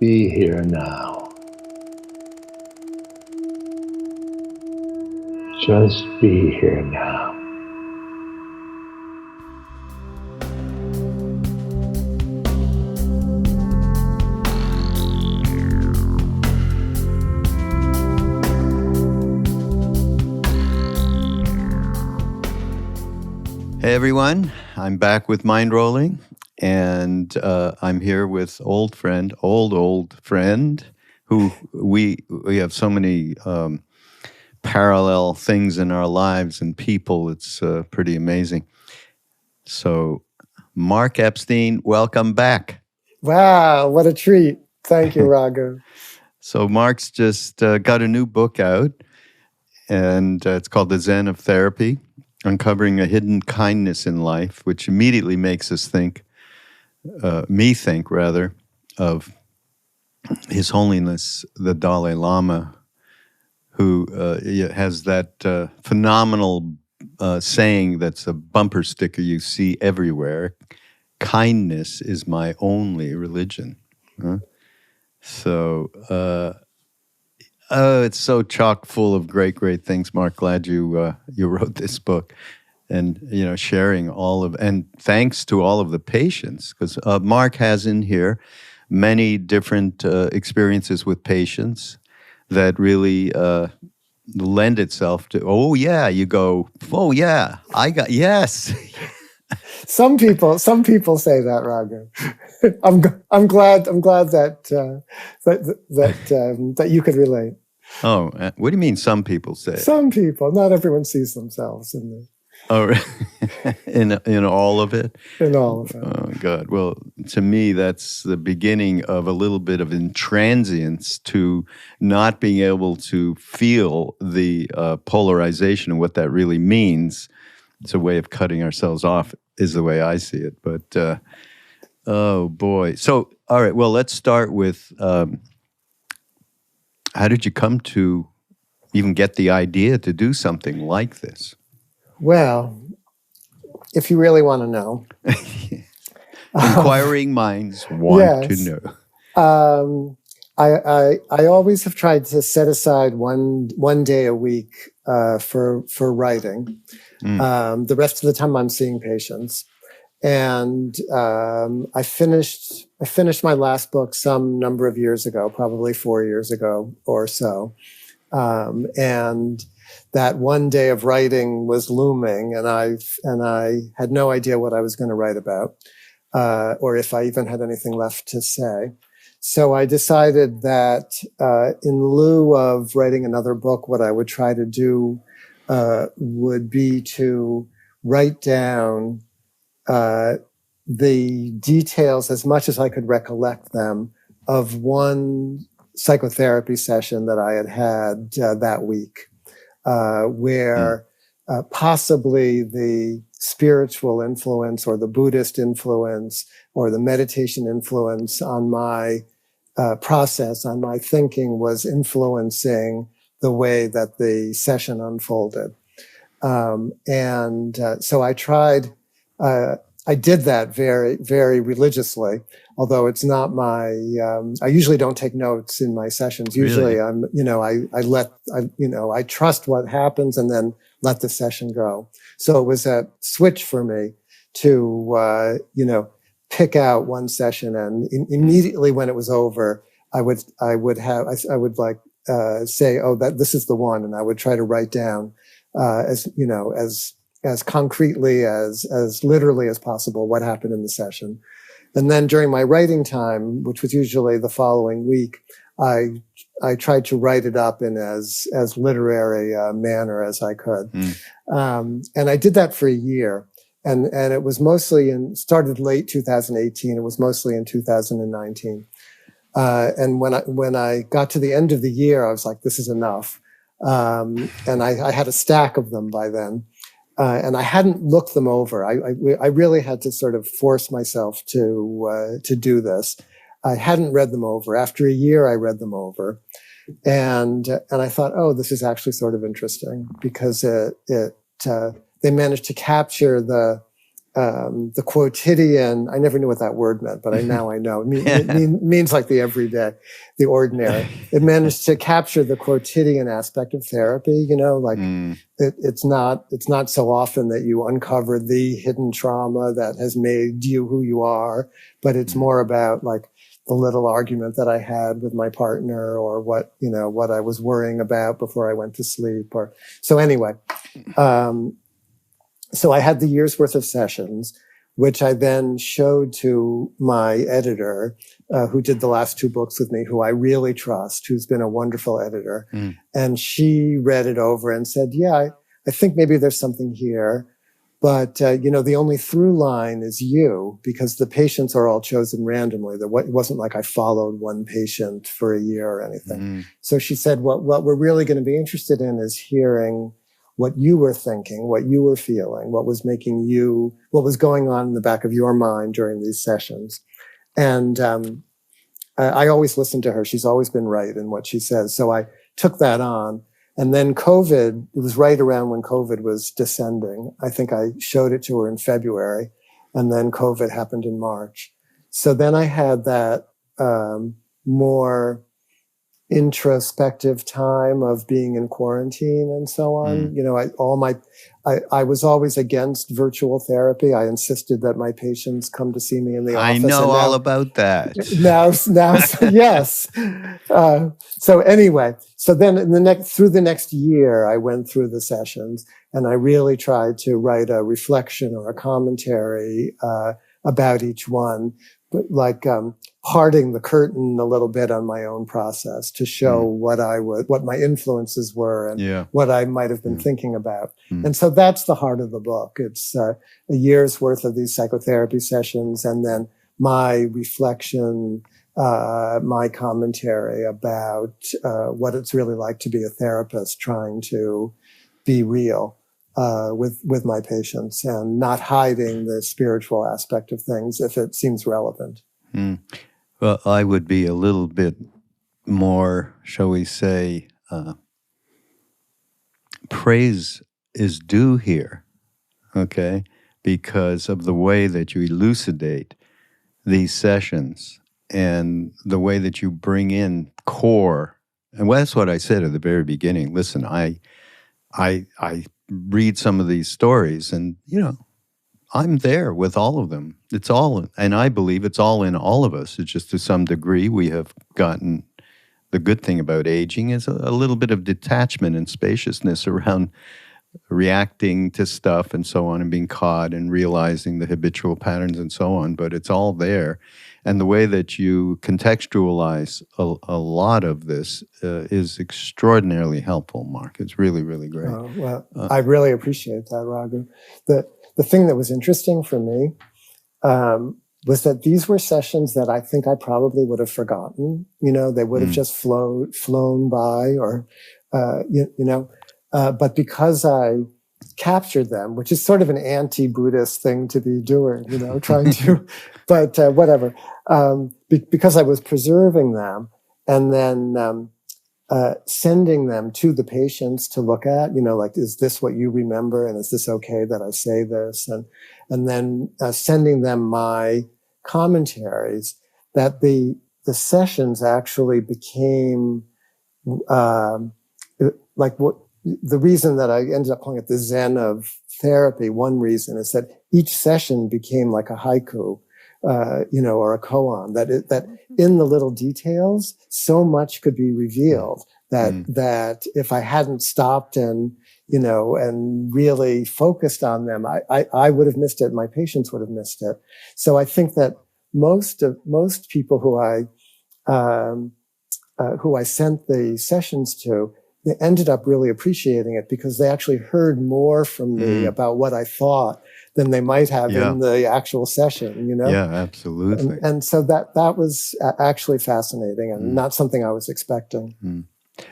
Be here now. Just be here now. Hey everyone, I'm back with Mindrolling, and I'm here with old friend, who we have so many parallel things in our lives and people. It's pretty amazing. So, Mark Epstein, welcome back. Wow, what a treat. Thank you, Raghu. So Mark's just got a new book out, and it's called The Zen of Therapy, Uncovering a Hidden Kindness in Life, which immediately makes us think, me think rather, of His Holiness, the Dalai Lama, who has that phenomenal saying that's a bumper sticker you see everywhere: kindness is my only religion. So it's so chock full of great things. Mark, glad you wrote this book, and sharing all of, and thanks to all of the patients, because Mark has in here many different experiences with patients that really lend itself to. Oh yeah, you go. Oh yeah, I got yes. Some people say that, Raghu. I'm glad that that you could relate. Oh, what do you mean? Some people say some people. Not everyone sees themselves in the. Oh, in all of it. In all of it. Oh God. Well, to me, that's the beginning of a little bit of intransience to not being able to feel the polarization and what that really means. It's a way of cutting ourselves off, is the way I see it. But oh boy. So, all right. Well, let's start with how did you come to even get the idea to do something like this? Well, if you really want to know. Inquiring minds want to know. I always have tried to set aside one day a week for writing. The rest of the time I'm seeing patients. And I finished my last book some number of years ago, probably 4 years ago or so. And that one day of writing was looming, and I had no idea what I was going to write about, or if I even had anything left to say. So I decided that in lieu of writing another book, what I would try to do would be to write down the details, as much as I could recollect them, of one psychotherapy session that I had that week, where possibly the spiritual influence or the Buddhist influence or the meditation influence on my process, on my thinking, was influencing the way that the session unfolded. So I tried, I did that very, very religiously, although it's not my, I usually don't take notes in my sessions. Usually I trust what happens and then let the session go. So it was a switch for me to, pick out one session, and immediately when it was over, I would say, oh, that this is the one. And I would try to write down, as concretely, as literally as possible, what happened in the session. And then during my writing time, which was usually the following week, I tried to write it up in as literary manner as I could. And I did that for a year. And it was mostly started late 2018. It was mostly in 2019. And when I got to the end of the year, I was like, this is enough. And I had a stack of them by then. And I hadn't looked them over. I really had to sort of force myself to do this. I hadn't read them over. After a year, I read them over. And I thought, oh, this is actually sort of interesting, because they managed to capture the the quotidian. I never knew what that word meant, but now I know. It means like the everyday, the ordinary. It managed to capture the quotidian aspect of therapy. Like it's not so often that you uncover the hidden trauma that has made you who you are, but it's more about like the little argument that I had with my partner, or what I was worrying about before I went to sleep, or so anyway. So I had the year's worth of sessions, which I then showed to my editor, who did the last 2 books with me, who I really trust, who's been a wonderful editor. And she read it over and said, yeah, I think maybe there's something here. But, the only through line is you, because the patients are all chosen randomly. It wasn't like I followed one patient for a year or anything. So she said, what we're really going to be interested in is hearing what you were thinking, what you were feeling, what was going on in the back of your mind during these sessions. And I always listen to her. She's always been right in what she says. So I took that on. And then COVID, it was right around when COVID was descending. I think I showed it to her in February, and then COVID happened in March. So then I had that more introspective time of being in quarantine and so on. I was always against virtual therapy. I insisted that my patients come to see me in the office. I know all about that. Now, yes. So anyway, so then through the next year, I went through the sessions, and I really tried to write a reflection or a commentary about each one, but like parting the curtain a little bit on my own process to show what my influences were and what I might have been thinking about. And so that's the heart of the book. It's a year's worth of these psychotherapy sessions, and then my reflection, my commentary about what it's really like to be a therapist, trying to be real with my patients and not hiding the spiritual aspect of things if it seems relevant. Well, I would be a little bit more, shall we say, praise is due here, okay, because of the way that you elucidate these sessions and the way that you bring in core. And that's what I said at the very beginning. Listen, I read some of these stories, and, I'm there with all of them. It's all, and I believe it's all in all of us. It's just to some degree we have gotten, the good thing about aging is a little bit of detachment and spaciousness around reacting to stuff and so on, and being caught and realizing the habitual patterns and so on. But it's all there. And the way that you contextualize a lot of this is extraordinarily helpful, Mark. It's really, really great. Well, I really appreciate that, Raghu. The thing that was interesting for me was that these were sessions that I think I probably would have forgotten. They would have just flown by, or, but because I captured them, which is sort of an anti-Buddhist thing to be doing, trying to, but whatever. Because I was preserving them and then sending them to the patients to look at, like, is this what you remember? And is this okay that I say this? And then sending them my commentaries, that the sessions actually became like what the reason that I ended up calling it the Zen of Therapy. One reason is that each session became like a haiku, or a koan, that in the little details, so much could be revealed that if I hadn't stopped and really focused on them, I would have missed it. My patients would have missed it. So I think that most people who I sent the sessions to, they ended up really appreciating it because they actually heard more from me about what I thought than they might have in the actual session, Yeah, absolutely. And so that was actually fascinating and not something I was expecting.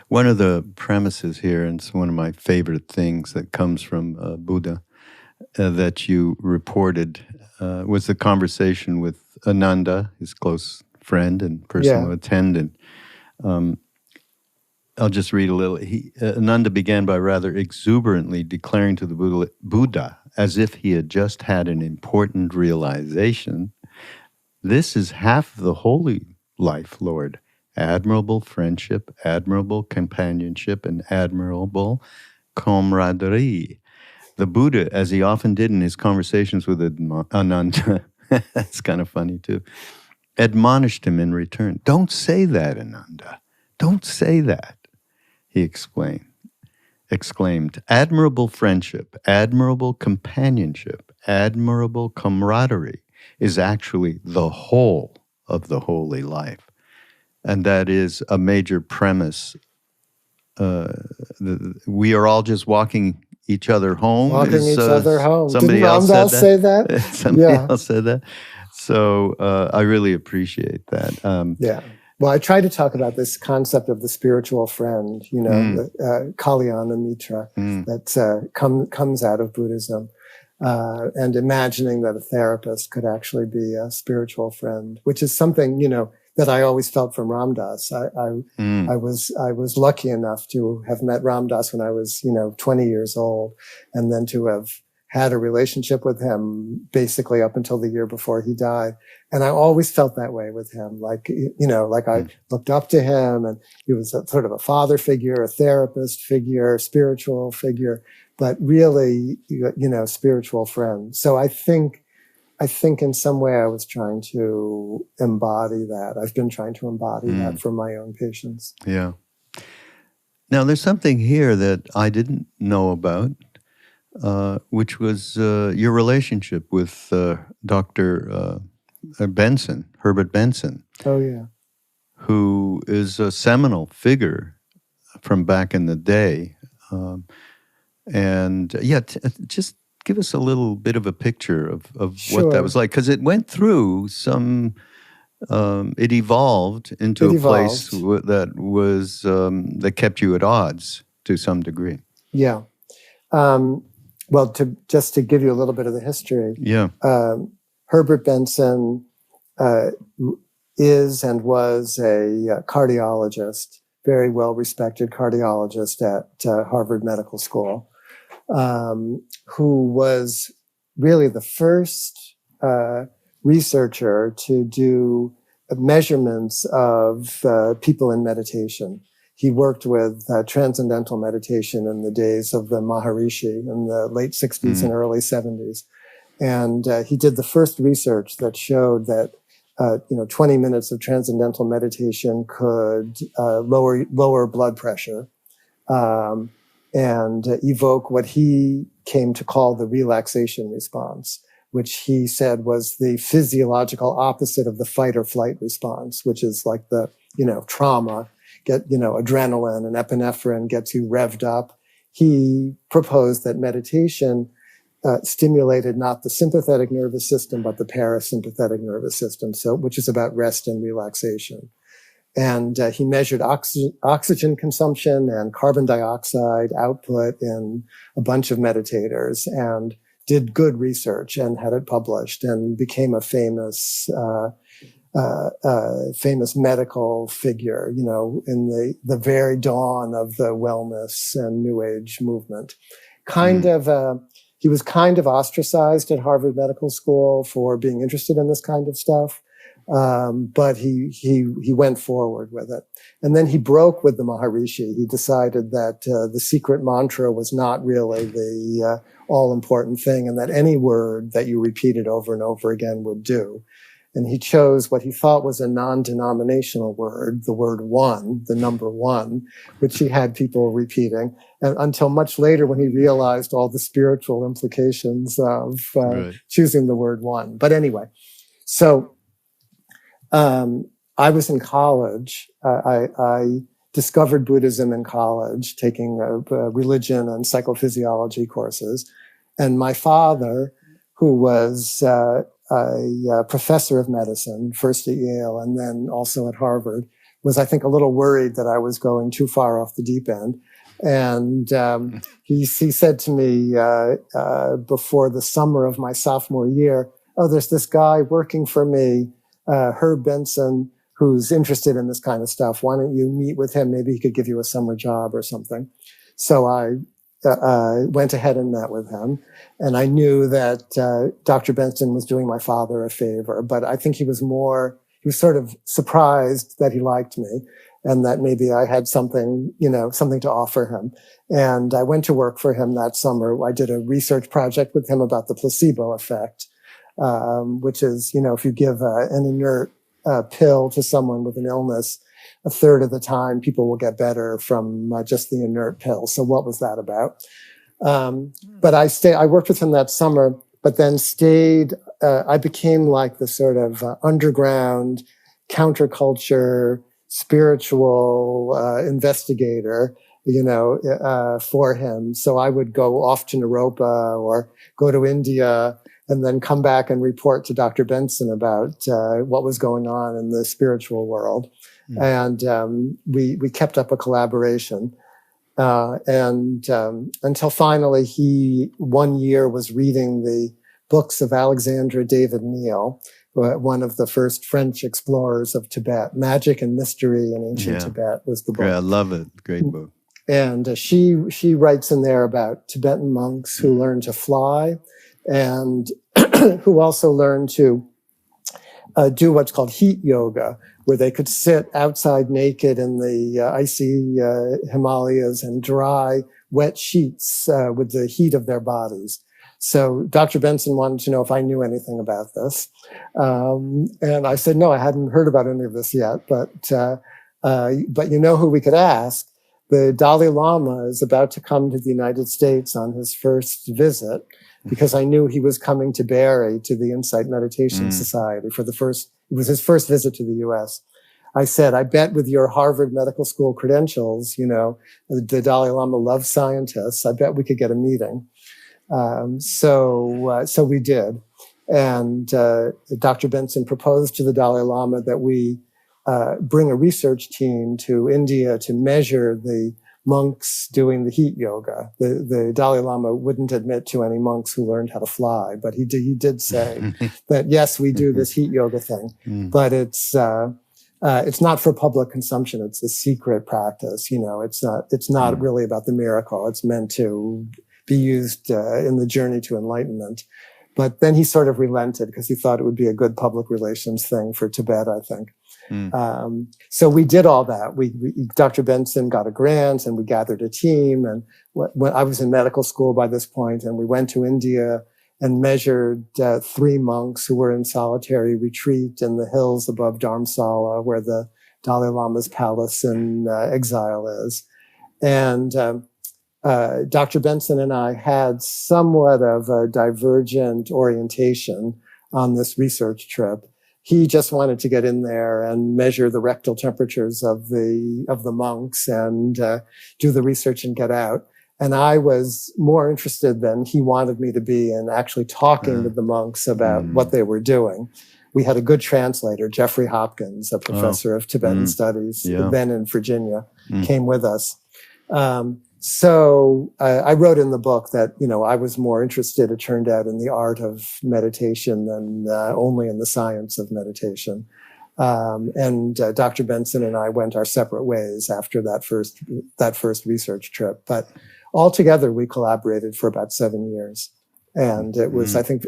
One of the premises here, and it's one of my favorite things that comes from Buddha, that you reported, was the conversation with Ananda, his close friend and personal attendant. I'll just read a little. Ananda began by rather exuberantly declaring to the Buddha, as if he had just had an important realization, "This is half the holy life, Lord. Admirable friendship, admirable companionship, and admirable camaraderie." The Buddha, as he often did in his conversations with Ananda, that's kind of funny too, admonished him in return. "Don't say that, Ananda. Don't say that," he exclaimed. Admirable friendship, admirable companionship, admirable camaraderie is actually the whole of the holy life. And that is a major premise. We are all just walking each other home. Walking each other home. Somebody Didn't else Ram said say that? Somebody else said that. So I really appreciate that. Yeah. Well, I try to talk about this concept of the spiritual friend, the Kalyana Mitra, that comes out of Buddhism, and imagining that a therapist could actually be a spiritual friend, which is something, that I always felt from Ram Dass. I was lucky enough to have met Ram Dass when I was, 20 years old, and then to have had a relationship with him basically up until the year before he died. And I always felt that way with him. Like I looked up to him, and he was sort of a father figure, a therapist figure, spiritual figure, but really, spiritual friend. So I think in some way I was trying to embody that. I've been trying to embody that for my own patients. Yeah. Now there's something here that I didn't know about, which was your relationship with Dr. Benson, Herbert Benson. Oh, yeah. Who is a seminal figure from back in the day. Just give us a little bit of a picture of Sure. what that was like. Because it went through some, it evolved into a place that was, that kept you at odds to some degree. Yeah. Well, to give you a little bit of the history. Yeah. Herbert Benson is and was a cardiologist, very well-respected cardiologist at Harvard Medical School, who was really the first researcher to do measurements of people in meditation. He worked with transcendental meditation in the days of the Maharishi in the late 60s and early 70s. And he did the first research that showed that 20 minutes of transcendental meditation could lower blood pressure and evoke what he came to call the relaxation response, which he said was the physiological opposite of the fight or flight response, which is like the trauma, adrenaline and epinephrine gets you revved up. He proposed that meditation stimulated not the sympathetic nervous system, but the parasympathetic nervous system, which is about rest and relaxation. And he measured oxygen consumption and carbon dioxide output in a bunch of meditators and did good research and had it published and became a famous medical figure, in the very dawn of the wellness and New Age movement. He was kind of ostracized at Harvard Medical School for being interested in this kind of stuff. But he went forward with it. And then he broke with the Maharishi. He decided that the secret mantra was not really the all-important thing, and that any word that you repeated over and over again would do. And he chose what he thought was a non-denominational word, the word one, the number one, which he had people repeating, and until much later when he realized all the spiritual implications of choosing the word one. But anyway, so I was in college. I discovered Buddhism in college, taking religion and psychophysiology courses. And my father, who was a professor of medicine, first at Yale and then also at Harvard, was, I think, a little worried that I was going too far off the deep end. And he said to me before the summer of my sophomore year, "Oh, there's this guy working for me, Herb Benson, who's interested in this kind of stuff. Why don't you meet with him? Maybe he could give you a summer job or something. So I went ahead and met with him. And I knew that Dr. Benson was doing my father a favor, but I think he was sort of surprised that he liked me and that maybe I had something to offer him. And I went to work for him that summer. I did a research project with him about the placebo effect, which is, if you give an inert pill to someone with an illness, a third of the time people will get better from just the inert pill. So what was that about? But I worked with him that summer, but then stayed. I became like the sort of underground counterculture spiritual investigator, for him. So I would go off to Naropa or go to India and then come back and report to Dr. Benson about what was going on in the spiritual world. And we kept up a collaboration. And until finally he, one year, was reading the books of Alexandre David Neal, one of the first French explorers of Tibet. Magic and Mystery in Ancient Tibet was the book. Yeah, I love it. Great book. And she writes in there about Tibetan monks who learn to fly and who also learn to do what's called heat yoga, where they could sit outside naked in the icy Himalayas and dry wet sheets with the heat of their body. So Dr. Benson wanted to know if I knew anything about this. And I said, no, I hadn't heard about any of this yet, but you know who we could ask? The Dalai Lama is about to come to the United States on his first visit, because I knew he was coming to Barre, to the Insight Meditation Society it was his first visit to the U.S. I said, I bet with your Harvard Medical School credentials, the Dalai Lama loves scientists. I bet we could get a meeting. So we did. And Dr. Benson proposed to the Dalai Lama that we bring a research team to India to measure the monks doing the heat yoga. The Dalai Lama wouldn't admit to any monks who learned how to fly, but he did say that, yes, we do this heat yoga thing, but it's not for public consumption. It's a secret practice. It's not really about the miracle. It's meant to be used in the journey to enlightenment. But then he sort of relented because he thought it would be a good public relations thing for Tibet, I think. So we did all that. Dr. Benson got a grant and we gathered a team. And when I was in medical school by this point, and we went to India and measured 3 monks who were in solitary retreat in the hills above Dharamsala, where the Dalai Lama's palace in exile is. And Dr. Benson and I had somewhat of a divergent orientation on this research trip. He just wanted to get in there and measure the rectal temperatures of the monks and do the research and get out. And I was more interested than he wanted me to be in actually talking with the monks about what they were doing. We had a good translator, Jeffrey Hopkins, a professor of Tibetan studies, then in Virginia, came with us. So I wrote in the book that, I was more interested, it turned out, in the art of meditation than only in the science of meditation. And Dr. Benson and I went our separate ways after that first research trip. But altogether, we collaborated for about 7 years. And it was, I think,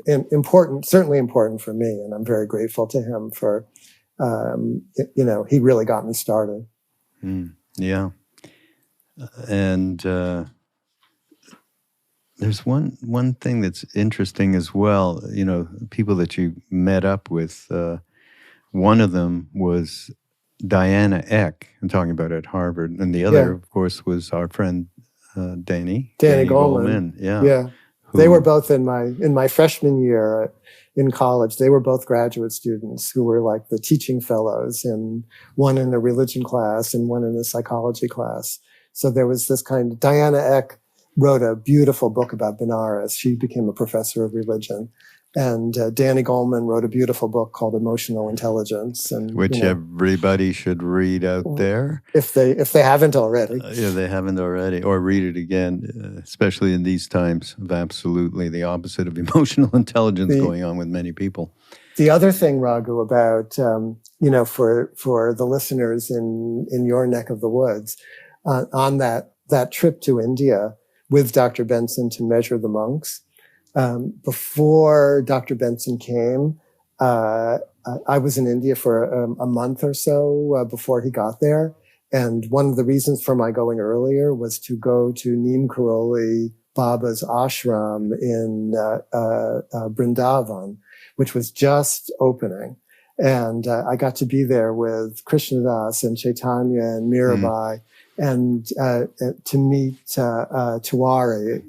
certainly important for me. And I'm very grateful to him for, he really got me started. Yeah. And there's one thing that's interesting as well. People that you met up with. One of them was Diana Eck. I'm talking about at Harvard, and the other, of course, was our friend Danny Goleman. Yeah. They were both in my freshman year in college. They were both graduate students who were like the teaching fellows, and one in a religion class and one in a psychology class. So there was this kind of, Diana Eck wrote a beautiful book about Benares. She became a professor of religion. And Danny Goleman wrote a beautiful book called Emotional Intelligence. Which everybody should read out there. If they haven't already. They haven't already. Or read it again, especially in these times of absolutely the opposite of emotional intelligence going on with many people. The other thing, Raghu, about for the listeners in your neck of the woods, on that trip to India with Dr. Benson to measure the monks, before Dr. Benson came, I was in India for a month or so before he got there, and one of the reasons for my going earlier was to go to Neem Karoli Baba's ashram in Vrindavan, which was just opening. And I got to be there with Krishnadas and Chaitanya and Mirabai, and to meet Tiwari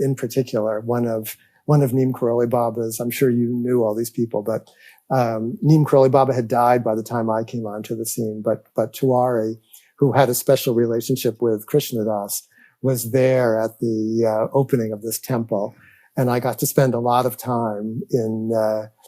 in particular, one of Neem Karoli Baba's. I'm sure you knew all these people, but Neem Karoli Baba had died by the time I came onto the scene. But Tiwari, who had a special relationship with Krishnadas, was there at the opening of this temple. And I got to spend a lot of time in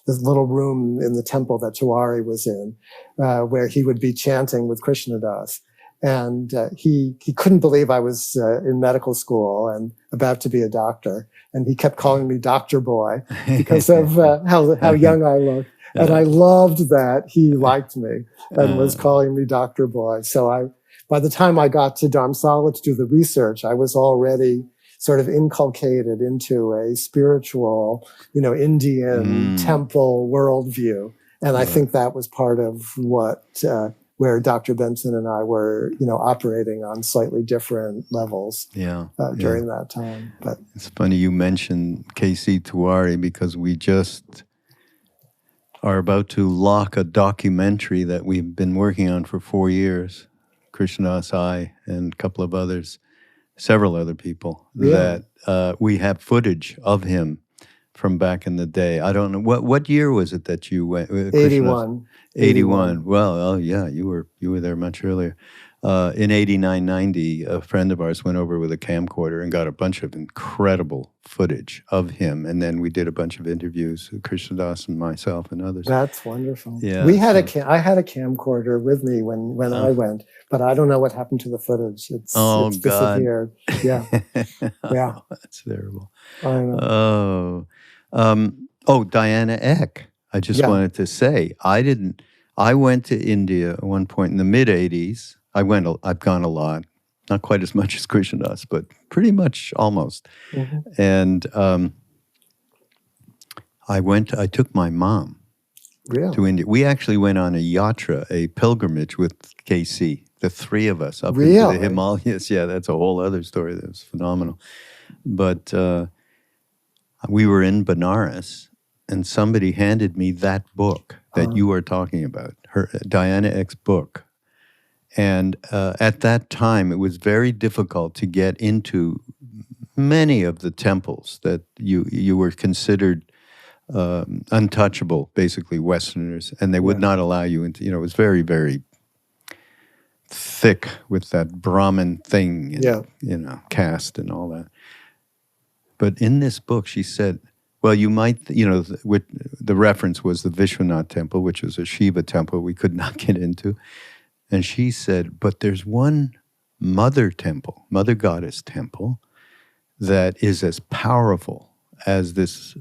this little room in the temple that Tiwari was in, where he would be chanting with Krishnadas. And he couldn't believe I was in medical school and about to be a doctor. And he kept calling me Doctor Boy because of how young I looked. And I loved that he liked me and was calling me Doctor Boy. So by the time I got to Dharamsala to do the research, I was already sort of inculcated into a spiritual, Indian temple worldview. And I think that was part of where Dr. Benson and I were, operating on slightly different levels during that time. But it's funny you mentioned K.C. Tiwari, because we just are about to lock a documentary that we've been working on for 4 years. Krishnadas, I, and a couple of others, several other people, that we have footage of him from back in the day. I don't know, what year was it that you went? 81. 81. Well, you were there much earlier. In 89, 90, a friend of ours went over with a camcorder and got a bunch of incredible footage of him. And then we did a bunch of interviews, Krishnadas and myself and others. That's wonderful. Yeah, I had a camcorder with me when I went, but I don't know what happened to the footage. It's disappeared. Yeah. Yeah. That's terrible. I know. Diana Eck. I just wanted to say, I went to India at one point in the mid 80s. I've gone a lot, not quite as much as Krishnadas, but pretty much almost. Mm-hmm. And I took my mom to India. We actually went on a yatra, a pilgrimage with KC, the three of us up into the Himalayas. Yeah, that's a whole other story. That was phenomenal. But we were in Benares, and somebody handed me that book that you are talking about, Diana Eck's book. And at that time, it was very difficult to get into many of the temples that you were considered untouchable, basically Westerners, and they would not allow you into. It was very, very thick with that Brahmin thing, caste and all that. But in this book, she said, well, you might, the reference was the Vishwanath temple, which was a Shiva temple we could not get into. And she said, but there's one mother goddess temple, that is as powerful as this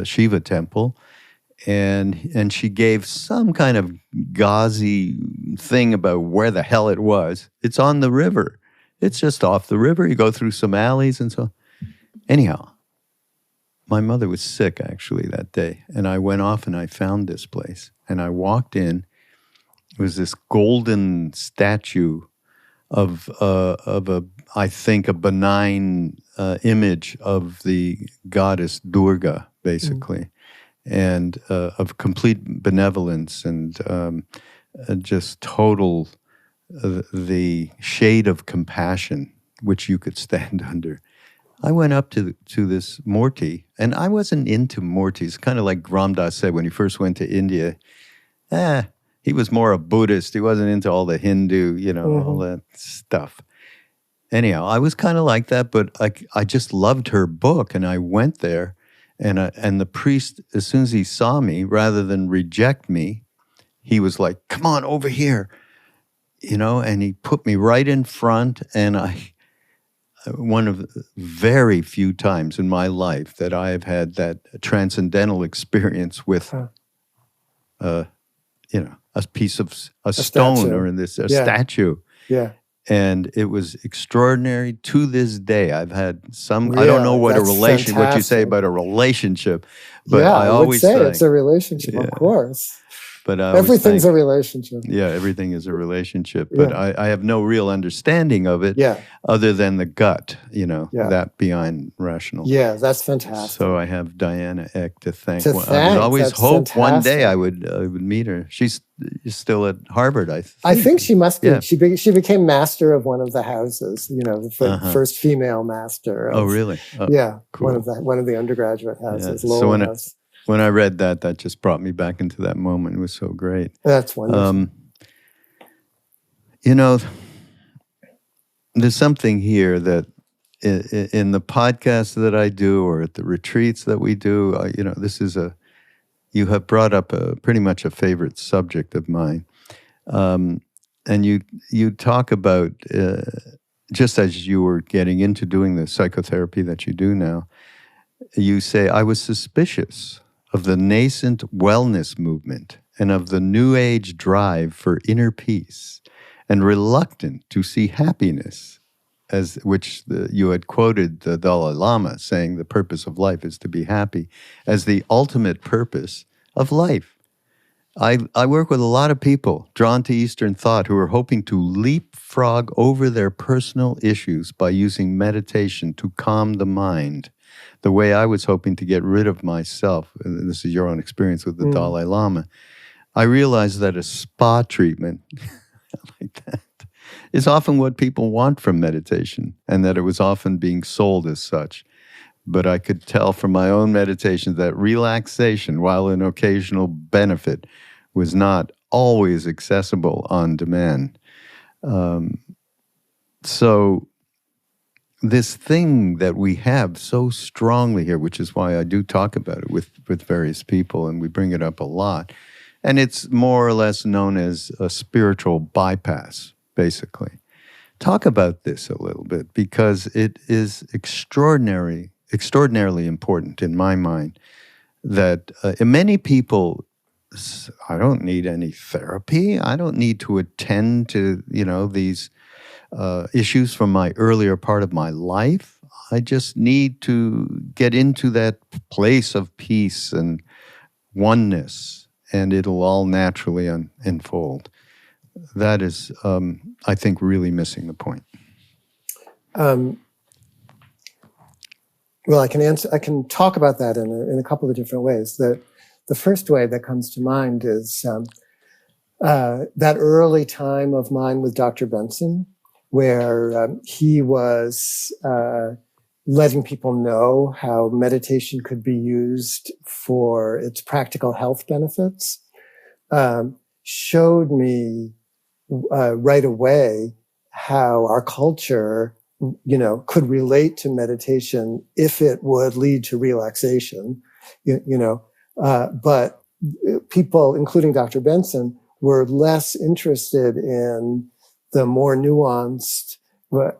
Shiva temple. And she gave some kind of gauzy thing about where the hell it was. It's on the river. It's just off the river. You go through some alleys and so on. Anyhow, my mother was sick actually that day. And I went off and I found this place. And I walked in. It was this golden statue of I think a benign image of the goddess Durga, basically, and of complete benevolence and just total the shade of compassion which you could stand under. I went up to this Murti, and I wasn't into Murtis. Kind of like Ram Dass said when he first went to India. He was more a Buddhist. He wasn't into all the Hindu, all that stuff. Anyhow, I was kind of like that, but I just loved her book, and I went there, and the priest, as soon as he saw me, rather than reject me, he was like, "Come on over here," and he put me right in front, and one of the very few times in my life that I have had that transcendental experience with a piece of a stone statue. or a Yeah. statue. Yeah. And it was extraordinary to this day. I've had some, I don't know Really? what That's what you say fantastic. about a relationship, but Yeah, I would always say think, it's a relationship, Yeah. of course. but I always Everything's think, a relationship. yeah, everything is a relationship, but Yeah. I have no real understanding of it Yeah. other than the gut, Yeah. that beyond rational. Yeah, that's fantastic. So I have Diana Eck to thank. To I would thank, always that's hope one day fantastic. I would meet her. She's still at Harvard, I think. I think she must be. Yeah. She became master of one of the houses. The first female master. Oh, really? Oh, yeah, cool. one of the undergraduate houses. Yeah. Lowell So House. when I read that just brought me back into that moment. It was so great. That's wonderful. There's something here that in the podcast that I do or at the retreats that we do, this is you have brought up pretty much a favorite subject of mine. And you talk about, just as you were getting into doing the psychotherapy that you do now, you say, I was suspicious of the nascent wellness movement and of the New Age drive for inner peace, and reluctant to see happiness, you had quoted the Dalai Lama saying the purpose of life is to be happy, as the ultimate purpose of life. I work with a lot of people drawn to Eastern thought who are hoping to leapfrog over their personal issues by using meditation to calm the mind, the way I was hoping to get rid of myself. This is your own experience with the Dalai Lama. I realized that a spa treatment like that is often what people want from meditation, and that it was often being sold as such. But I could tell from my own meditations that relaxation, while an occasional benefit, was not always accessible on demand. So this thing that we have so strongly here, which is why I do talk about it with various people, and we bring it up a lot, and it's more or less known as a spiritual bypass, basically. Talk about this a little bit, because it is extraordinarily important in my mind that many people, I don't need any therapy. I don't need to attend to, these issues from my earlier part of my life. I just need to get into that place of peace and oneness, and it'll all naturally unfold. That is, I think, really missing the point. Well, I can talk about that in a couple of different ways. The first way that comes to mind is that early time of mine with Dr. Benson, where he was letting people know how meditation could be used for its practical health benefits, showed me right away how our culture, could relate to meditation if it would lead to relaxation, but people, including Dr. Benson, were less interested in the more nuanced,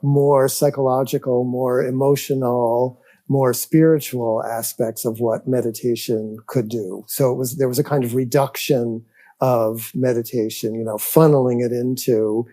more psychological, more emotional, more spiritual aspects of what meditation could do. So there was a kind of reduction of meditation, funneling it into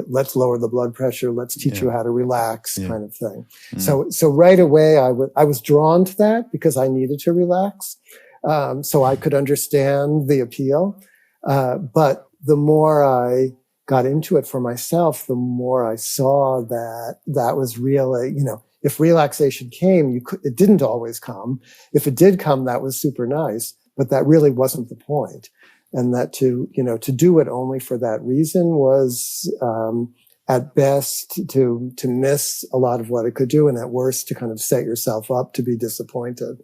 let's lower the blood pressure, let's teach you how to relax, kind of thing. So right away I was drawn to that because I needed to relax, so I could understand the appeal. But the more I got into it for myself, the more I saw that was really, if relaxation came, it didn't always come. If it did come, that was super nice, but that really wasn't the point. And that to do it only for that reason was, at best to miss a lot of what it could do, and at worst to kind of set yourself up to be disappointed.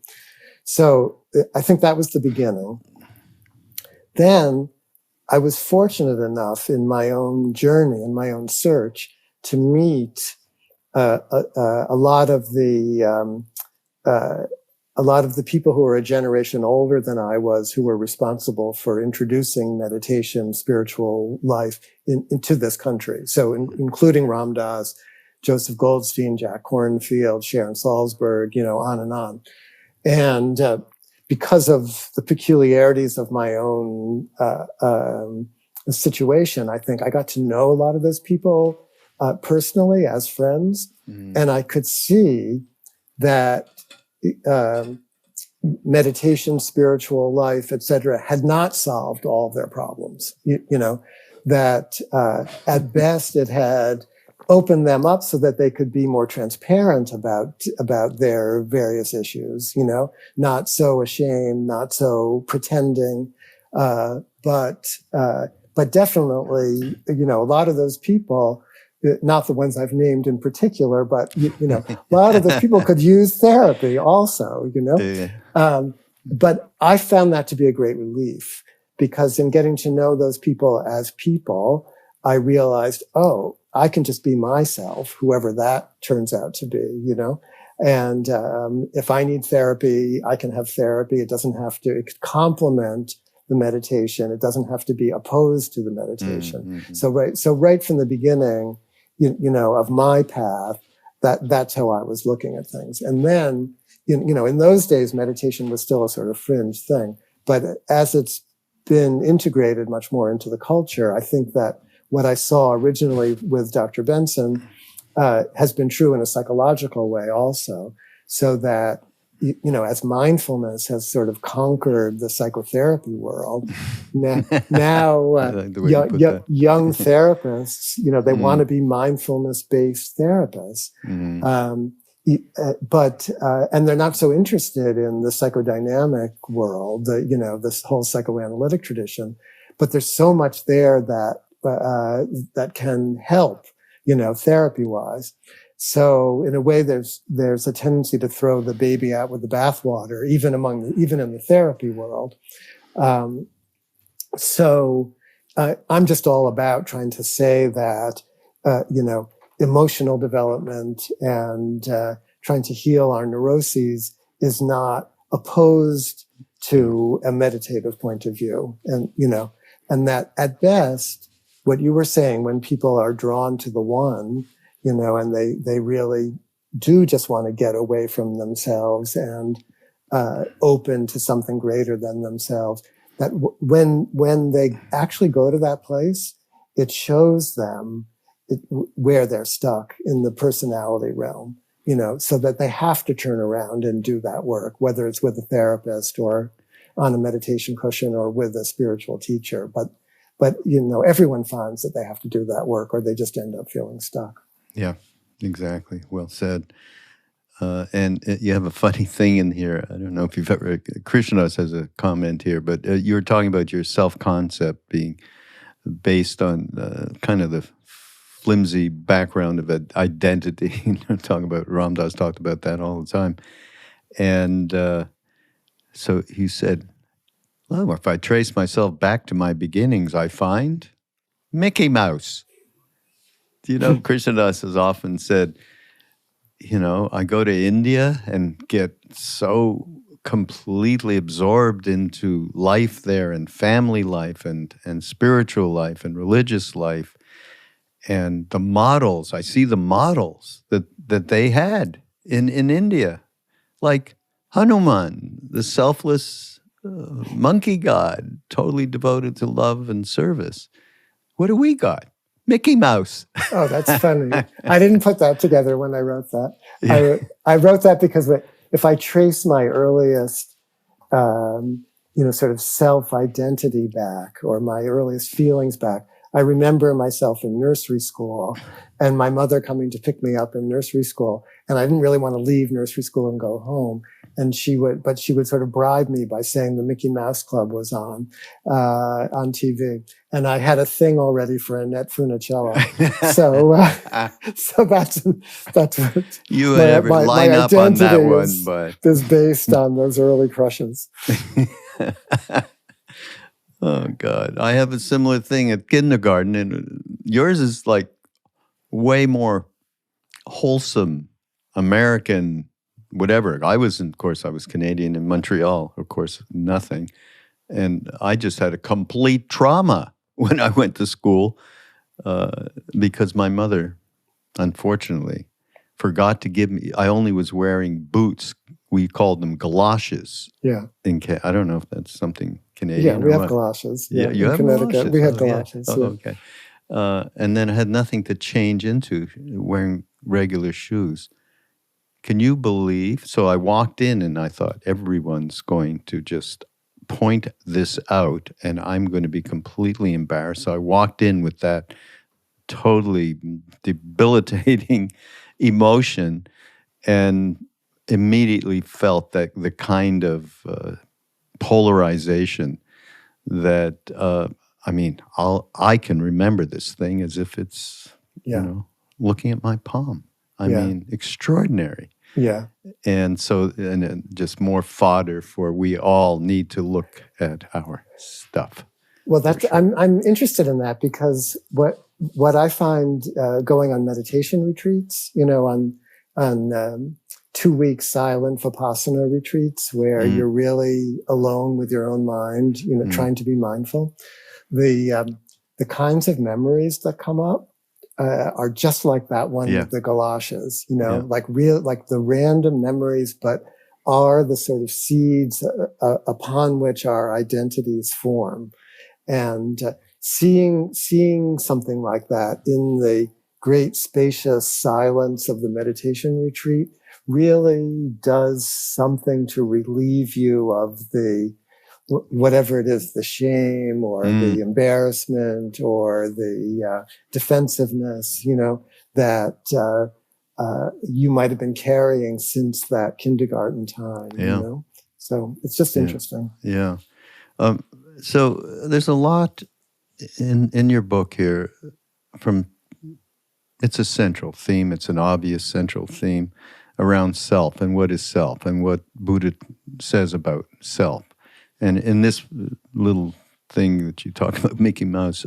So I think that was the beginning. Then I was fortunate enough in my own journey, in my own search, to meet a lot of the people who were a generation older than I was, who were responsible for introducing meditation, spiritual life into this country. So including Ram Dass, Joseph Goldstein, Jack Kornfield, Sharon Salzberg, on and on. And because of the peculiarities of my own situation, I think I got to know a lot of those people personally as friends, and I could see that meditation, spiritual life, etc., had not solved all of their problems. That at best it had opened them up so that they could be more transparent about their various issues. Not so ashamed, not so pretending, but definitely, a lot of those people, not the ones I've named in particular, but a lot of those people could use therapy also. But I found that to be a great relief, because in getting to know those people as people, I realized, oh, I can just be myself, whoever that turns out to be. And if I need therapy, I can have therapy. It doesn't have to. It could complement the meditation. It doesn't have to be opposed to the meditation. Mm-hmm. So right from the beginning, of my path, that's how I was looking at things. And then, in those days, meditation was still a sort of fringe thing. But as it's been integrated much more into the culture, I think that what I saw originally with Dr. Benson has been true in a psychological way also. So that, as mindfulness has sort of conquered the psychotherapy world, now young therapists, they want to be mindfulness-based therapists. And they're not so interested in the psychodynamic world, this whole psychoanalytic tradition. But there's so much there that can help, therapy-wise. So in a way, there's a tendency to throw the baby out with the bathwater, even in the therapy world. So I'm just all about trying to say that, emotional development and trying to heal our neuroses is not opposed to a meditative point of view. And that at best, what you were saying, when people are drawn to the one, and they really do just want to get away from themselves and open to something greater than themselves, that when they actually go to that place, it shows them where they're stuck in the personality realm, so that they have to turn around and do that work, whether it's with a therapist or on a meditation cushion or with a spiritual teacher. But everyone finds that they have to do that work, or they just end up feeling stuck. Yeah, exactly. Well said. And you have a funny thing in here. I don't know if you've ever, Krishnadas has a comment here, but you were talking about your self-concept being based on kind of the flimsy background of identity. Talking about, Ram Dass talked about that all the time. And so he said, well, if I trace myself back to my beginnings, I find Mickey Mouse. Krishnadas has often said, I go to India and get so completely absorbed into life there, and family life and spiritual life and religious life. And the models, I see the models that they had in India, like Hanuman, the selfless monkey god, totally devoted to love and service. What do we got? Mickey Mouse. Oh, that's funny. I didn't put that together when I wrote that. Yeah. I wrote that because if I trace my earliest, sort of self-identity back, or my earliest feelings back, I remember myself in nursery school and my mother coming to pick me up in nursery school. And I didn't really want to leave nursery school and go home. And she would sort of bribe me by saying the Mickey Mouse Club was on TV. And I had a thing already for Annette Funicello. So that's what you would ever line up on that one, but is based on those early crushes. Oh, God. I have a similar thing at kindergarten, and yours is like way more wholesome, American, whatever. I was Canadian in Montreal, of course, nothing. And I just had a complete trauma when I went to school because my mother, unfortunately, forgot to give me, I only was wearing boots we called them galoshes. Yeah. I don't know if that's something Canadian. Yeah, we or have what. galoshes. Yeah, you in have Connecticut, galoshes. we have Oh, yeah. galoshes. Oh, Yeah. okay. And then it had nothing to change into, wearing regular shoes. Can you believe? So I walked in and I thought, everyone's going to just point this out and I'm going to be completely embarrassed. So I walked in with that totally debilitating emotion and immediately felt that the kind of polarization that I can remember this thing as if it's looking at my palm. I mean, extraordinary. Yeah. And so, and just more fodder for we all need to look at our stuff. Well, that's I'm interested in that because what I find going on meditation retreats, on 2-week silent vipassana retreats where you're really alone with your own mind, trying to be mindful. The kinds of memories that come up are just like that one with the galoshes, like the random memories, but are the sort of seeds upon which our identities form. And seeing something like that in the great spacious silence of the meditation retreat really does something to relieve you of the whatever it is, the shame or the embarrassment or the defensiveness, that you might have been carrying since that kindergarten time. So it's just interesting. Yeah. So there's a lot in your book here it's a central theme, it's an obvious central theme around self and what is self and what Buddha says about self. And in this little thing that you talk about, Mickey Mouse,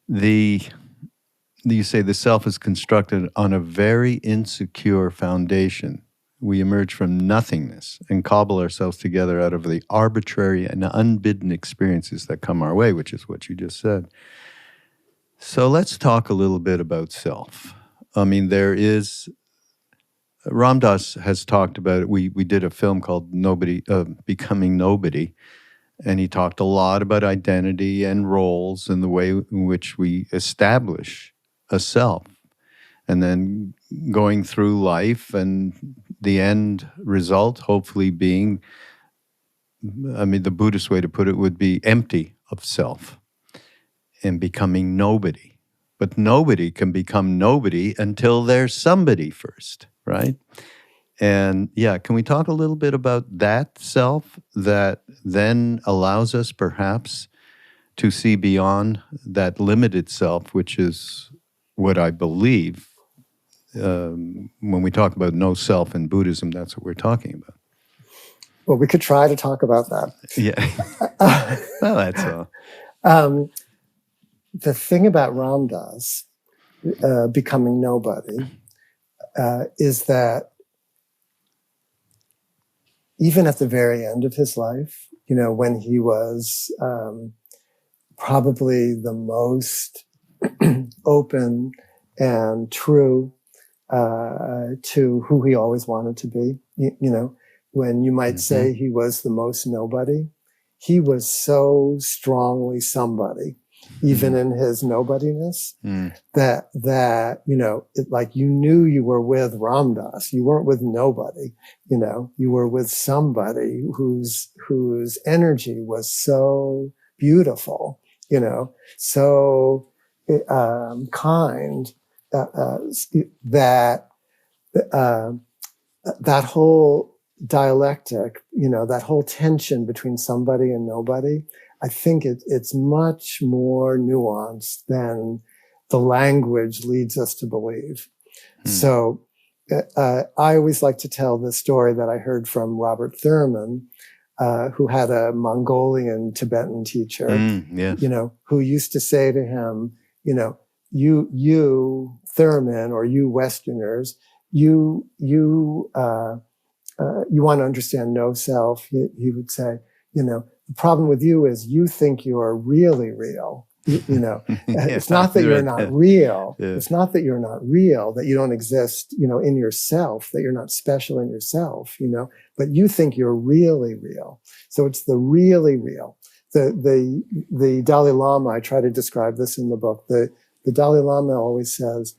you say the self is constructed on a very insecure foundation. We emerge from nothingness and cobble ourselves together out of the arbitrary and unbidden experiences that come our way, which is what you just said. So let's talk a little bit about self. I mean, Ram Dass has talked about it. We did a film called Becoming Nobody, and he talked a lot about identity and roles and the way in which we establish a self. And then going through life and the end result hopefully being, the Buddhist way to put it would be empty of self and becoming nobody. But nobody can become nobody until there's somebody first, right? And can we talk a little bit about that self that then allows us perhaps to see beyond that limited self, which is what I believe when we talk about no self in Buddhism, that's what we're talking about. Well, we could try to talk about that. Yeah. Well, that's all. The thing about Ram Dass becoming nobody is that even at the very end of his life, when he was probably the most open and true to who he always wanted to be, when you might say he was the most nobody, he was so strongly somebody, even in his nobodiness, that like you knew you were with Ram Dass. You weren't with nobody, you were with somebody whose energy was so beautiful, so kind, that that whole dialectic, that whole tension between somebody and nobody, I think it's much more nuanced than the language leads us to believe. So I always like to tell the story that I heard from Robert Thurman, who had a Mongolian Tibetan teacher, who used to say to him, you Thurman, or you Westerners, you want to understand no self. He would say, the problem with you is you think you are really real. It's not that you're not real. Yeah. It's not that you're not real, that you don't exist, in yourself, that you're not special in yourself, but you think you're really real. So it's the really real. The Dalai Lama, I try to describe this in the book. The Dalai Lama always says,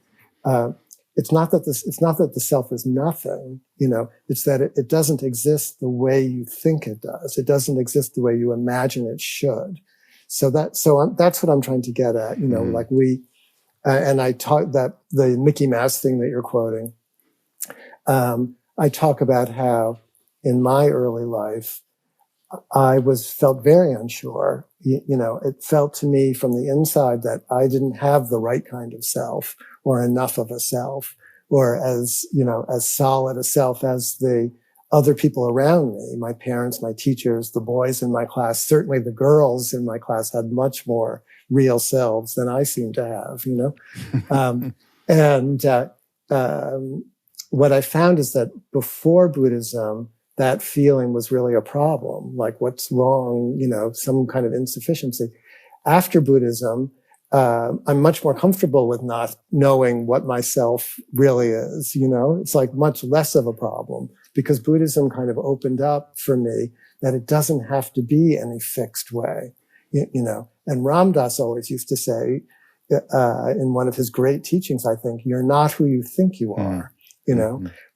it's not that the self is nothing, it's that it doesn't exist the way you think it does. It doesn't exist the way you imagine it should. So that's what I'm trying to get at, like and I talk that the Mickey Mouse thing that you're quoting. I talk about how in my early life, I felt very unsure. It felt to me from the inside that I didn't have the right kind of self or enough of a self or as solid a self as the other people around me, my parents, my teachers, the boys in my class, certainly the girls in my class had much more real selves than I seem to have, what I found is that before Buddhism, that feeling was really a problem, like what's wrong, some kind of insufficiency. After Buddhism, I'm much more comfortable with not knowing what myself really is, it's like much less of a problem because Buddhism kind of opened up for me that it doesn't have to be any fixed way, And Ram Dass always used to say, in one of his great teachings, I think, you're not who you think you are.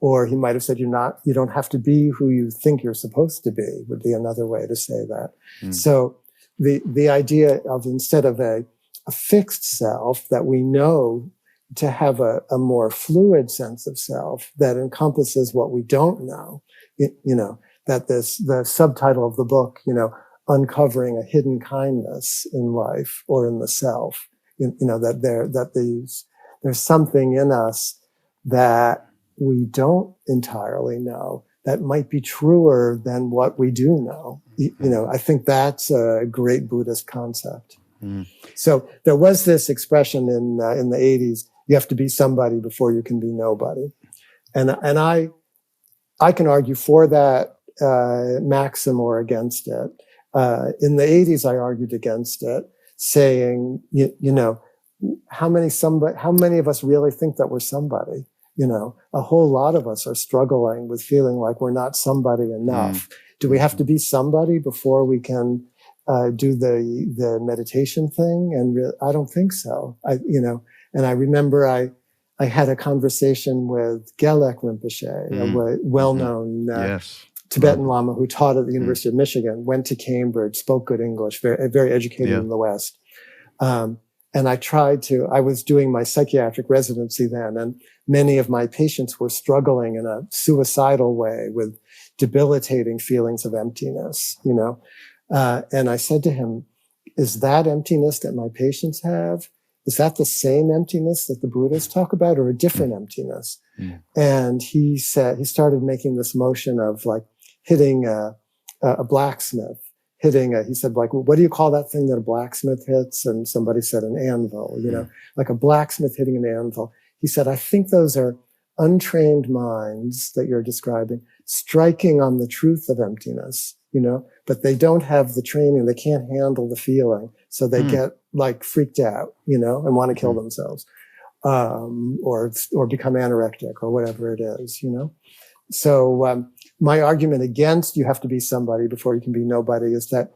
Or he might have said, you don't have to be who you think you're supposed to be, would be another way to say that. So the idea of instead of a fixed self that we know to have a more fluid sense of self that encompasses what we don't know, that the subtitle of the book, uncovering a hidden kindness in life or in the self, that there's something in us that we don't entirely know that might be truer than what we do know. I think that's a great Buddhist concept. So there was this expression in the 80s, you have to be somebody before you can be nobody. And I can argue for that maxim or against it. In the 80s, I argued against it, saying, how many of us really think that we're somebody? A whole lot of us are struggling with feeling like we're not somebody enough. Do we have to be somebody before we can do the meditation thing? And I don't think so. And I remember I had a conversation with Gelek Rinpoche, a well-known Tibetan Lama who taught at the University of Michigan, went to Cambridge, spoke good English, very educated in the West. And I was doing my psychiatric residency then, and many of my patients were struggling in a suicidal way with debilitating feelings of emptiness, and I said to him, is that emptiness that my patients have? Is that the same emptiness that the Buddhists talk about or a different emptiness? And he started making this motion of like hitting a blacksmith. He said, like, what do you call that thing that a blacksmith hits? And somebody said an anvil, like a blacksmith hitting an anvil. He said, I think those are untrained minds that you're describing, striking on the truth of emptiness, but they don't have the training. They can't handle the feeling. So they get like freaked out, and want to kill themselves, or become anorectic or whatever it is, So, my argument against you have to be somebody before you can be nobody is that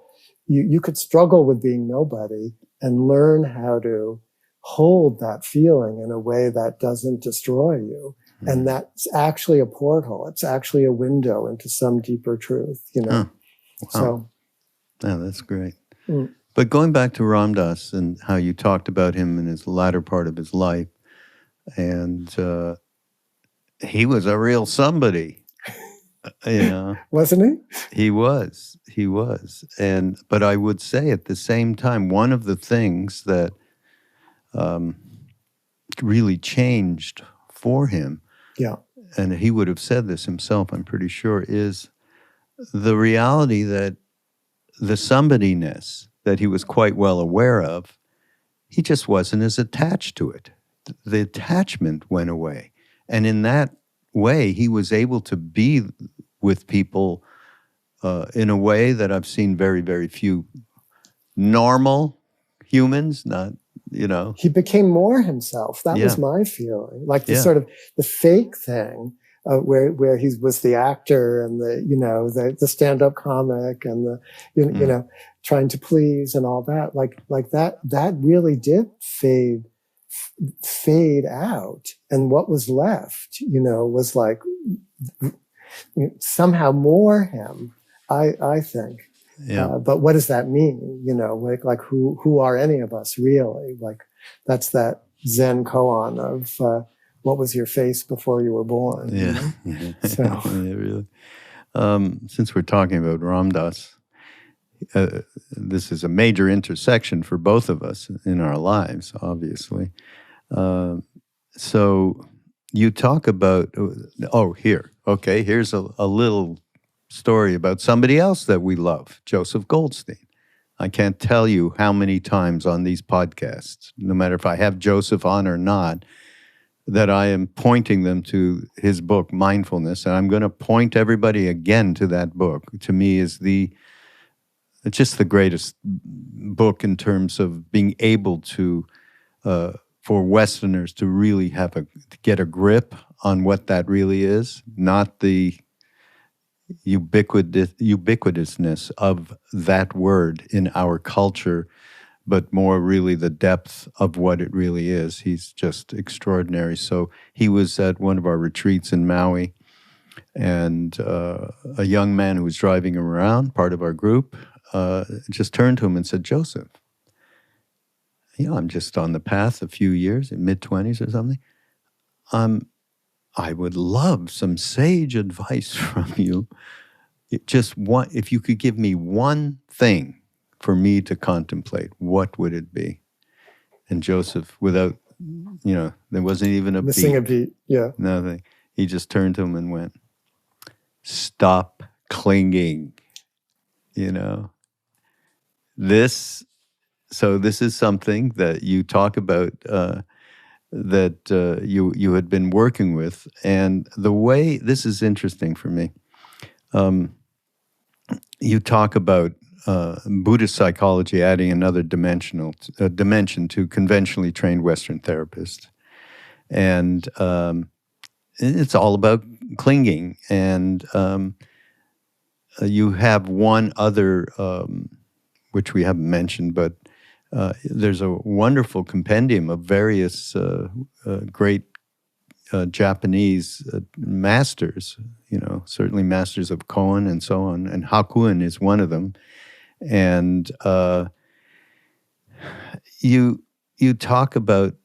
you could struggle with being nobody and learn how to hold that feeling in a way that doesn't destroy you. And that's actually a portal. It's actually a window into some deeper truth, Wow. So. Yeah, that's great. But going back to Ram Dass and how you talked about him in his latter part of his life, and he was a real somebody. Wasn't he? He was. But I would say at the same time, one of the things that really changed for him, and he would have said this himself, I'm pretty sure, is the reality that the somebodyness that he was quite well aware of, he just wasn't as attached to it. The attachment went away. And in that way, he was able to be with people in a way that I've seen very, very few. Normal, humans, not, you know. He became more himself. That was Yeah. my feeling. Like the Yeah. sort of the fake thing, where he was the actor and the stand-up comic and the you know, trying to please and all that. Like that really did fade out, and what was left, was like somehow more him. I think. Yeah. But what does that mean? Like who are any of us really? Like that's that Zen koan of what was your face before you were born? Yeah. So Yeah, really. Since we're talking about Ram Dass, this is a major intersection for both of us in our lives, obviously. So you talk about, here's a little story about somebody else that we love, Joseph Goldstein. I can't tell you how many times on these podcasts, no matter if I have Joseph on or not, that I am pointing them to his book, Mindfulness, and I'm going to point everybody again to that book. To me, it's just the greatest book in terms of being able to, for Westerners to really to get a grip on what that really is, not the ubiquitousness of that word in our culture, but more really the depth of what it really is. He's just extraordinary. So he was at one of our retreats in Maui, and a young man who was driving him around, part of our group, just turned to him and said, "Joseph, I'm just on the path a few years, in mid-20s or something. I would love some sage advice from you. If you could give me one thing for me to contemplate, what would it be?" And Joseph, without, there wasn't even a missing a beat. Yeah. Nothing. He just turned to him and went, "Stop clinging." This is something that you talk about, that you had been working with. And the way, this is interesting for me. You talk about Buddhist psychology adding another dimension to conventionally trained Western therapists. And it's all about clinging. And you have one other, which we haven't mentioned, but there's a wonderful compendium of various great Japanese masters, certainly masters of koan and so on, and Hakuin is one of them. And you talk about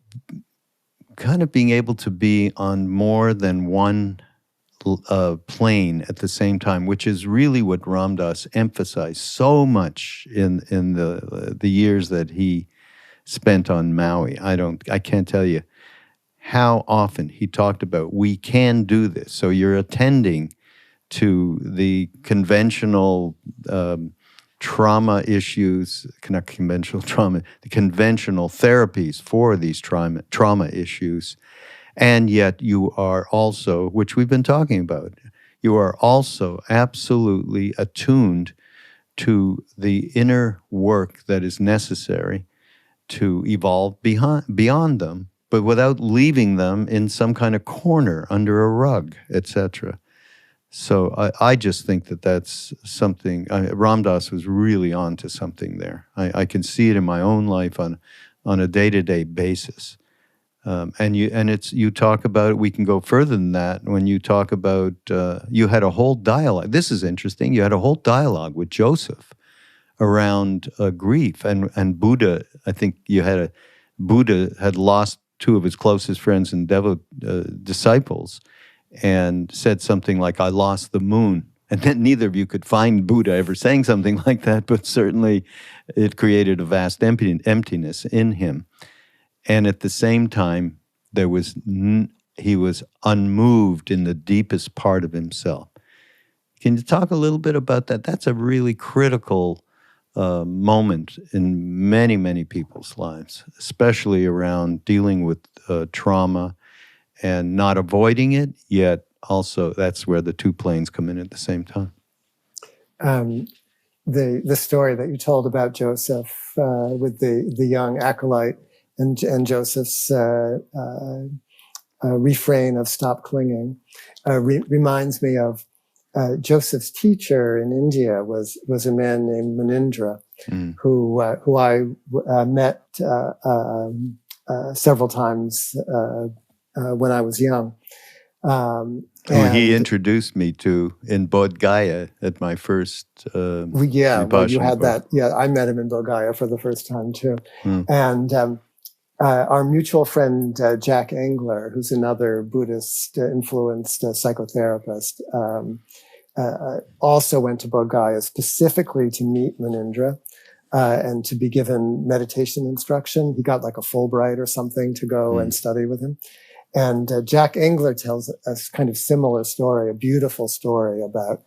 kind of being able to be on more than one plane at the same time, which is really what Ram Dass emphasized so much in the years that he spent on Maui. I can't tell you how often he talked about, we can do this. So you're attending to the conventional trauma issues, not conventional trauma, the conventional therapies for these trauma issues. And yet you are also, which we've been talking about, you are also absolutely attuned to the inner work that is necessary to evolve beyond them, but without leaving them in some kind of corner under a rug, etc. So I just think that that's something, Ram Dass was really on to something there. I can see it in my own life on a day-to-day basis. And you talk about it, we can go further than that when you talk about, you had a whole dialogue. This is interesting. You had a whole dialogue with Joseph around grief and Buddha. I think Buddha had lost two of his closest friends and disciples, and said something like, "I lost the moon." And then neither of you could find Buddha ever saying something like that, but certainly it created a vast emptiness in him. And at the same time, he was unmoved in the deepest part of himself. Can you talk a little bit about that? That's a really critical moment in many, many people's lives, especially around dealing with trauma and not avoiding it, yet also that's where the two planes come in at the same time. the story that you told about Joseph with the young acolyte and Joseph's refrain of "stop clinging" reminds me of Joseph's teacher in India was a man named Munindra, who I met several times when I was young. Who he introduced me to in Bodh Gaya at my first well, you had course. that. Yeah, I met him in Bodh Gaya for the first time too. And our mutual friend Jack Engler, who's another Buddhist influenced psychotherapist, also went to Bodh Gaya specifically to meet Munindra and to be given meditation instruction. He got like a Fulbright or something to go and study with him. And Jack Engler tells a kind of similar story, a beautiful story about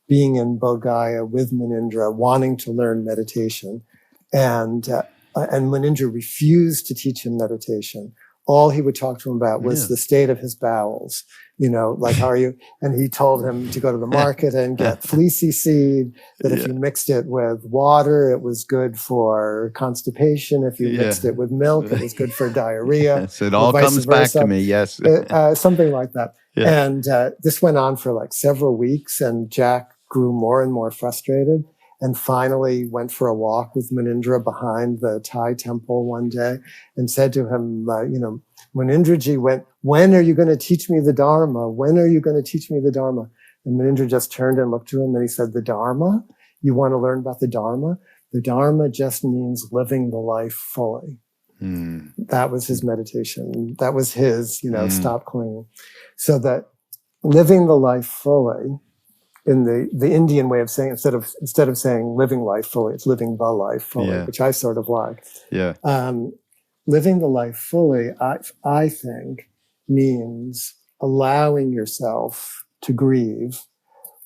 being in Bodh Gaya with Munindra, wanting to learn meditation. And Munindra refused to teach him meditation. All he would talk to him about was the state of his bowels. Like, how are you? And he told him to go to the market and get fleecy seed, that if you mixed it with water, it was good for constipation. If you mixed it with milk, it was good for diarrhea. Yes, it all comes back to me, yes. Something like that. Yeah. And this went on for like several weeks, and Jack grew more and more frustrated, and finally went for a walk with Munindra behind the Thai temple one day and said to him, Munindraji, when are you going to teach me the Dharma? When are you going to teach me the Dharma? And Munindra just turned and looked to him and he said, the Dharma? You want to learn about the Dharma? The Dharma just means living the life fully. That was his meditation. That was his, stop clinging. So that living the life fully, in the Indian way of saying, instead of saying living life fully, it's living the life fully, which I sort of like. Yeah. Living the life fully, I think, means allowing yourself to grieve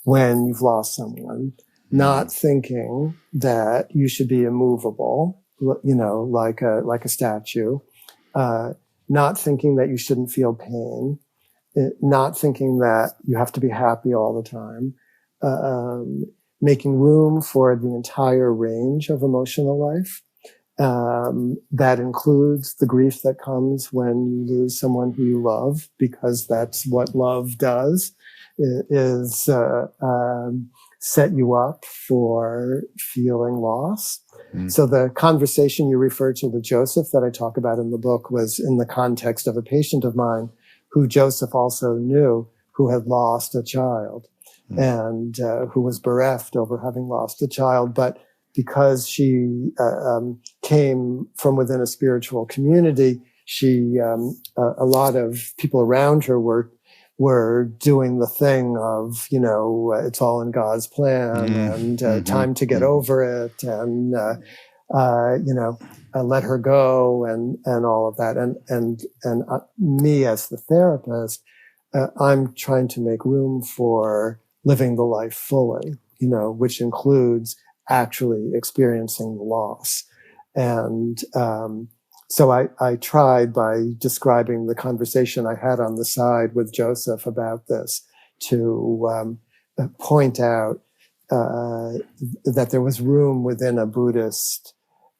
when you've lost someone, not thinking that you should be immovable, like a statue, not thinking that you shouldn't feel pain, not thinking that you have to be happy all the time, making room for the entire range of emotional life. That includes the grief that comes when you lose someone who you love, because that's what love does, is set you up for feeling loss. So the conversation you referred to with Joseph that I talk about in the book was in the context of a patient of mine who Joseph also knew, who had lost a child and who was bereft over having lost a child. But because she came from within a spiritual community, a lot of people around her were doing the thing of, it's all in God's plan and time to get over it and, let her go and all of that. And me as the therapist, I'm trying to make room for living the life fully, which includes actually experiencing the loss. And so I tried, by describing the conversation I had on the side with Joseph about this, to point out that there was room within a Buddhist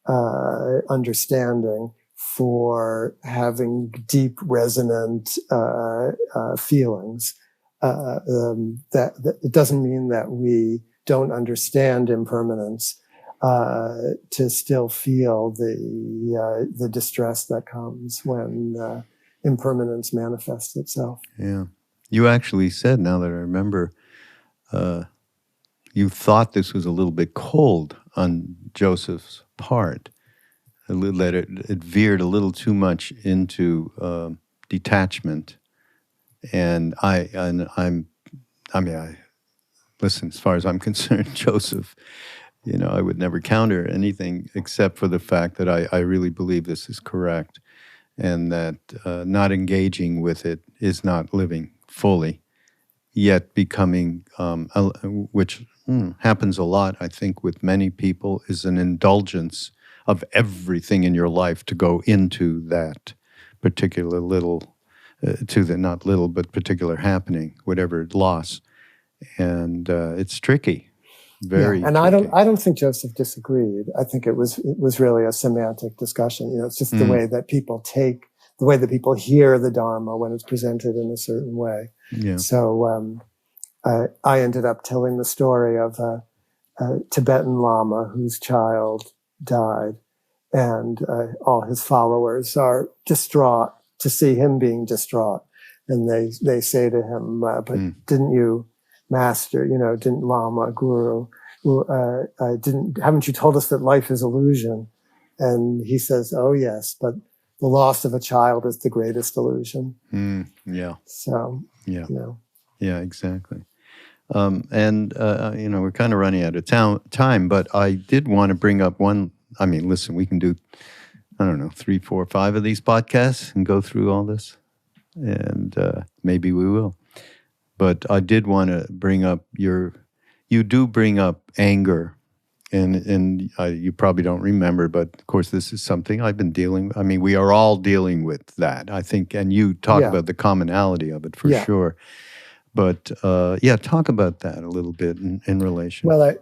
understanding for having deep, resonant feelings. That it doesn't mean that we don't understand impermanence, to still feel the distress that comes when impermanence manifests itself. Yeah. You actually said, now that I remember, you thought this was a little bit cold on Joseph's part, that it veered a little too much into detachment. And listen, as far as I'm concerned, Joseph, I would never counter anything except for the fact that I really believe this is correct, and that not engaging with it is not living fully, yet becoming, which happens a lot, I think, with many people, is an indulgence of everything in your life to go into that particular little, not little, but particular happening, whatever loss. And it's tricky. Very and tricky. I don't think Joseph disagreed. I think it was really a semantic discussion. It's just the way that people hear the Dharma when it's presented in a certain way. Yeah. So I ended up telling the story of a Tibetan Lama whose child died, and all his followers are distraught to see him being distraught, and they say to him, "But didn't you, Master? Didn't Lama, Guru? Haven't you told us that life is illusion?" And he says, "Oh yes, but the loss of a child is the greatest illusion." Yeah. So yeah, yeah, exactly. We're kind of running out of time, but I did want to bring up one. I mean, listen, we can do, I don't know, 3, 4, 5 of these podcasts and go through all this, and maybe we will. But I did want to bring up you do bring up anger, and you probably don't remember, but of course this is something I've been dealing. I mean, we are all dealing with that, I think, and you talk about the commonality of it for sure. But talk about that a little bit in relation. Well,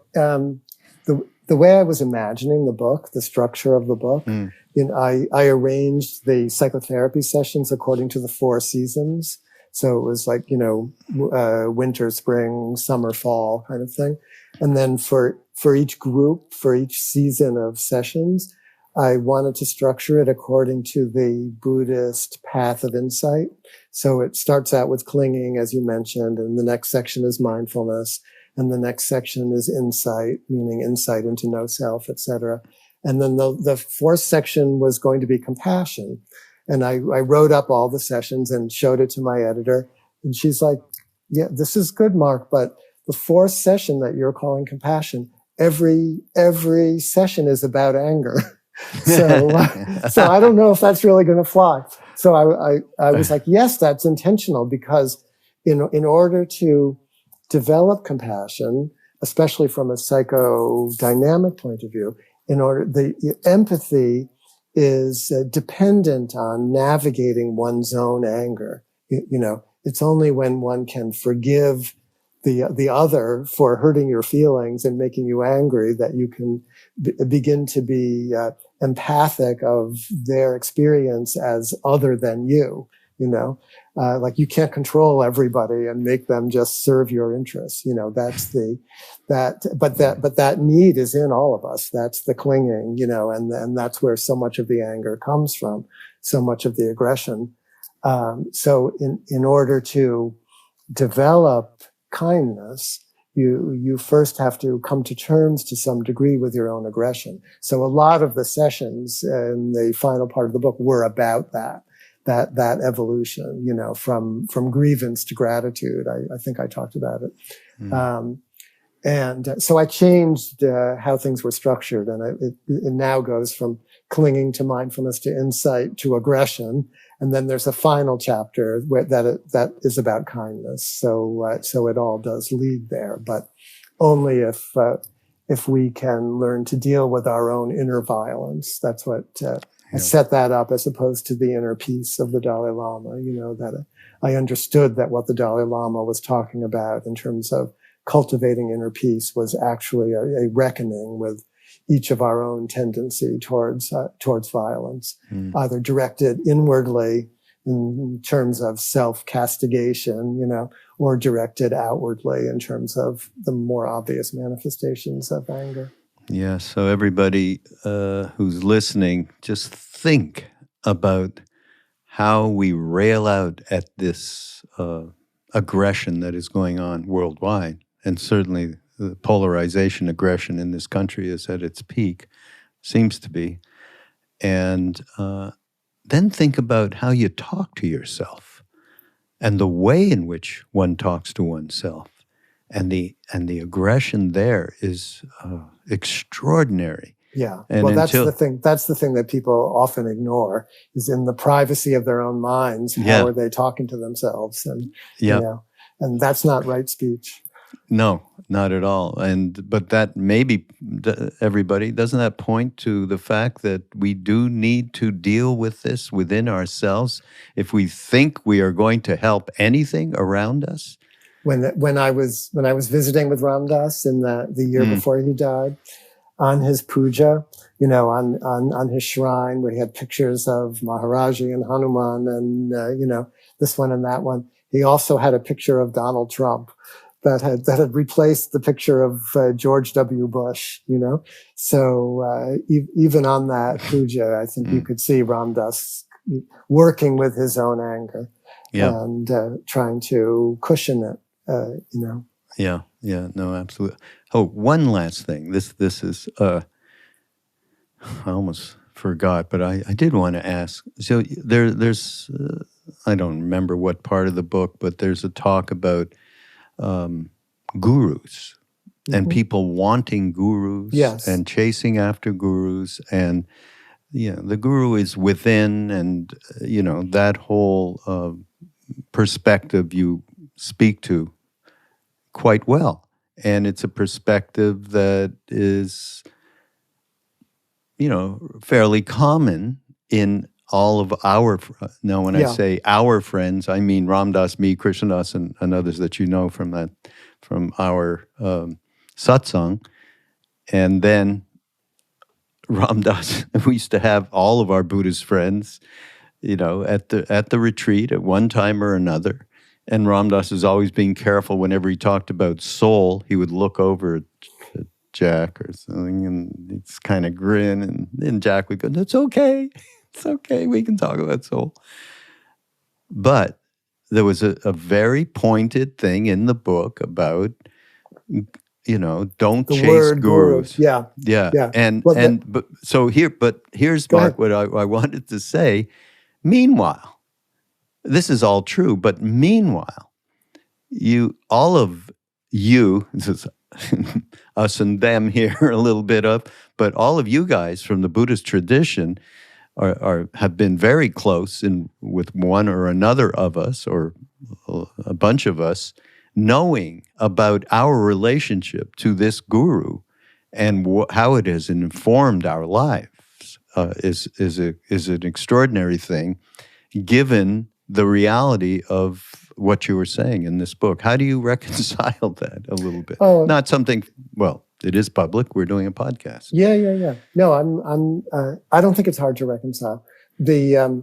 the way I was imagining the book, the structure of the book, I arranged the psychotherapy sessions according to the 4 seasons. So it was like, winter, spring, summer, fall kind of thing. And then for each group, for each season of sessions, I wanted to structure it according to the Buddhist path of insight. So it starts out with clinging, as you mentioned, and the next section is mindfulness, and the next section is insight, meaning insight into no self, etc. And then the 4th section was going to be compassion. And I wrote up all the sessions and showed it to my editor. And she's like, "Yeah, this is good, Mark, but the 4th session that you're calling compassion, every session is about anger." So I don't know if that's really going to fly. So I was like, yes, that's intentional, because in order to develop compassion, especially from a psychodynamic point of view, the empathy is dependent on navigating one's own anger. It's only when one can forgive the other for hurting your feelings and making you angry that you can begin to be empathic of their experience as other than you. Like you can't control everybody and make them just serve your interests. But that need is in all of us. That's the clinging, and that's where so much of the anger comes from, so much of the aggression. So in order to develop kindness, you first have to come to terms to some degree with your own aggression. So a lot of the sessions in the final part of the book were about that evolution, from grievance to gratitude. I think I talked about it. And so I changed how things were structured, and it now goes from clinging to mindfulness to insight to aggression. And then there's a final chapter that is about kindness. So it all does lead there, but only if we can learn to deal with our own inner violence. That's what I set that up, as opposed to the inner peace of the Dalai Lama. That I understood that what the Dalai Lama was talking about in terms of cultivating inner peace was actually a reckoning with each of our own tendency towards violence, either directed inwardly in terms of self-castigation, or directed outwardly in terms of the more obvious manifestations of anger. Yeah, so everybody who's listening, just think about how we rail out at this aggression that is going on worldwide, and certainly the polarization aggression in this country is at its peak, seems to be. And then think about how you talk to yourself and the way in which one talks to oneself. And the aggression there is extraordinary. Yeah. And well, that's the thing. That's the thing that people often ignore, is in the privacy of their own minds. How are they talking to themselves? And and that's not right speech. No, not at all. But that maybe everybody, doesn't that point to the fact that we do need to deal with this within ourselves if we think we are going to help anything around us? when I was visiting with Ram Dass in the year before he died, on his puja, on his shrine where he had pictures of Maharaji and Hanuman and this one and that one. He also had a picture of Donald Trump that had replaced the picture of George W. Bush. So even on that puja, I think you could see Ram Dass working with his own anger and trying to cushion it. Yeah, no, absolutely. Oh, one last thing. This is I almost forgot, but I did want to ask. So there's I don't remember what part of the book, but there's a talk about gurus and people wanting gurus and chasing after gurus, and the guru is within, and that whole perspective you speak to quite well. And it's a perspective that is, fairly common in all of our, now when I say our friends, I mean Ram Dass, me, Krishna Das, and others that from our satsang. And then Ram Dass, we used to have all of our Buddhist friends, at the retreat at one time or another. And Ram Dass was always being careful whenever he talked about soul, he would look over at Jack or something and it's kind of grin. And then Jack would go, "It's okay. It's okay. We can talk about soul." But there was a very pointed thing in the book about, don't chase gurus. Yeah. And well, here's Mark, what I wanted to say. Meanwhile, this is all true, but meanwhile, all of you, this is us and them here a little bit of, but all of you guys from the Buddhist tradition have been very close with one or another of us, or a bunch of us, knowing about our relationship to this guru and how it has informed our lives is an extraordinary thing, given the reality of what you were saying in this book. How do you reconcile that a little bit? Not something, well, it is public. We're doing a podcast. Yeah. No, I don't think it's hard to reconcile. The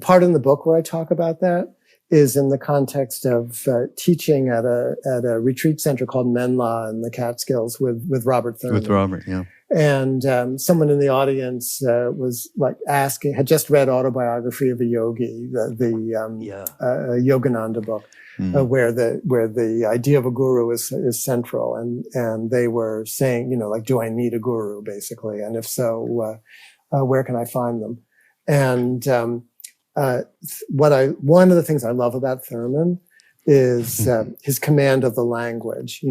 part in the book where I talk about that is in the context of teaching at a retreat center called Menla in the Catskills with Robert Thurman. With Robert, yeah. And someone in the audience was like asking, had just read Autobiography of a Yogi, the Yogananda book, where the idea of a guru is central, and they were saying, do I need a guru, basically, and if so, where can I find them? And one of the things I love about Thurman is his command of the language. He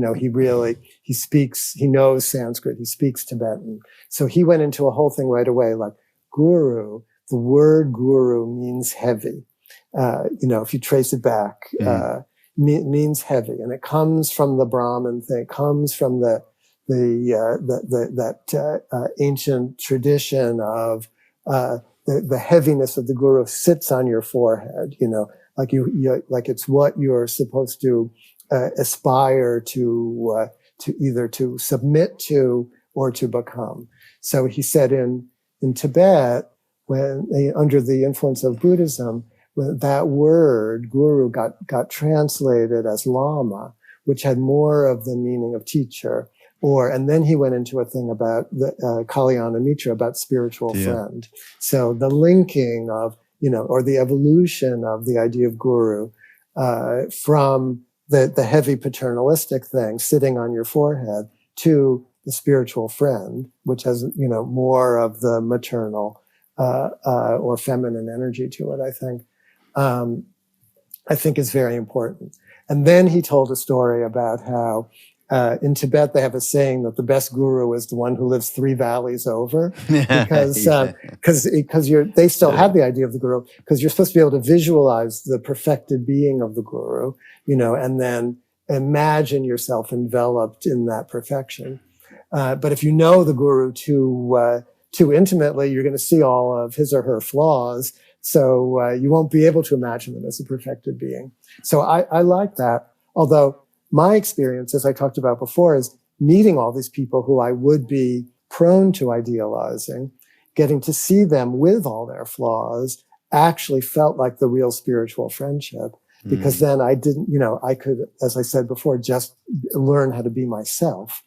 knows Sanskrit, he speaks Tibetan. So he went into a whole thing right away, like guru, the word guru means heavy. If you trace it back, means heavy. And it comes from the Brahmin thing, it comes from that ancient tradition of the heaviness of the guru sits on your forehead, like like it's what you're supposed to aspire to either to submit to or to become. So he said in Tibet, when under the influence of Buddhism, when that word guru got translated as lama, which had more of the meaning of teacher. And then he went into a thing about the Kalyana Mitra, about spiritual friend. So the linking of, or the evolution of the idea of guru from the heavy paternalistic thing sitting on your forehead to the spiritual friend, which has, more of the maternal or feminine energy to it, I think is very important. And then he told a story about how in Tibet, they have a saying that the best guru is the one who lives 3 valleys over, because they still have the idea of the guru, because you're supposed to be able to visualize the perfected being of the guru, and then imagine yourself enveloped in that perfection. But if you know the guru too intimately, you're going to see all of his or her flaws. So you won't be able to imagine them as a perfected being. So I like that. Although my experience, as I talked about before, is meeting all these people who I would be prone to idealizing, getting to see them with all their flaws, actually felt like the real spiritual friendship. Because then I didn't, I could, as I said before, just learn how to be myself.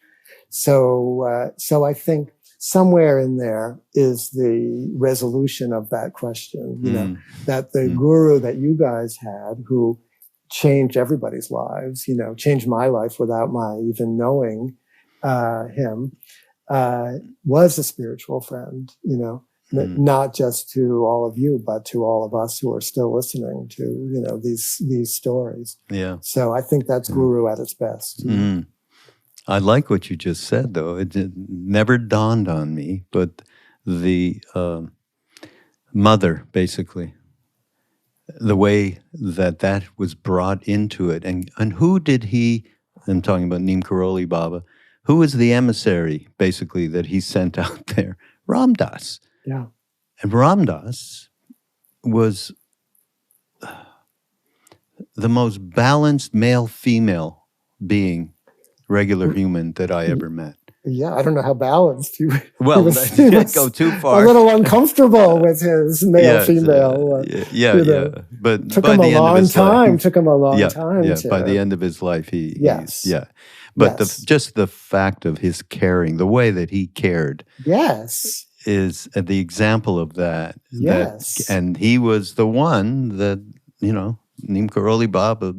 So I think somewhere in there is the resolution of that question, that the guru that you guys had, who changed everybody's lives, changed my life without my even knowing him, was a spiritual friend, not just to all of you, but to all of us who are still listening to, these stories. Yeah. So I think that's guru at its best. I like what you just said, though. It never dawned on me, but the mother, basically, the way that was brought into it. And who did he, I'm talking about Neem Karoli Baba, who was the emissary, basically, that he sent out there? Ram Dass. Yeah. And Ram Dass was the most balanced male-female being, regular human that I ever met. Yeah, I don't know how balanced he was. Well, He was go too far. A little uncomfortable with his male-female. But took by him the a long time. Life, Took him a long time. Yeah, to, by the end of his life, he. Yes. But just the fact of his caring, the way that he cared. Yes. Is the example of that. Yes. And he was the one that, Neem Karoli Baba,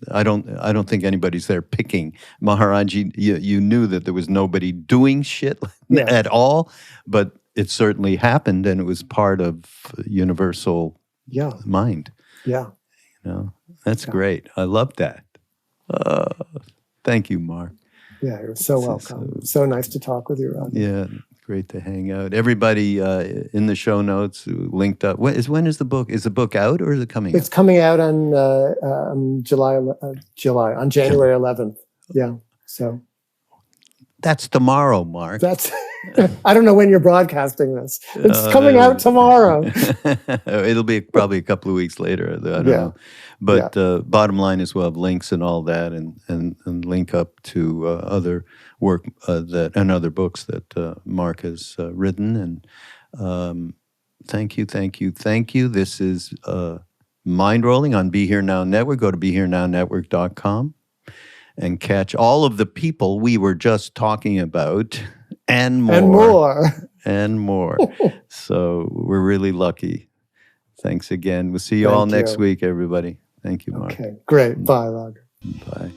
I don't think anybody's there picking. Maharaj, you knew that there was nobody doing shit at all, but it certainly happened, and it was part of universal mind. Yeah. That's great. I love that. Thank you, Mark. Yeah, you're so welcome. So nice to talk with you, Raghu. Yeah. Great to hang out. Everybody in the show notes linked up. When is the book? Is the book out or is it coming out? It's coming out on on January 11th. Yeah. So that's tomorrow, Mark. That's I don't know when you're broadcasting this. It's coming out tomorrow. It'll be probably a couple of weeks later. I don't know. But bottom line is we'll have links and all that, and link up to other work and other books that Mark has written. And thank you. This is Mindrolling on Be Here Now Network. Go to BeHereNowNetwork.com and catch all of the people we were just talking about and more. And more. So we're really lucky. Thanks again. We'll see you all next week, everybody. Thank you, Mark. Okay, great. Bye, Raghu. Bye.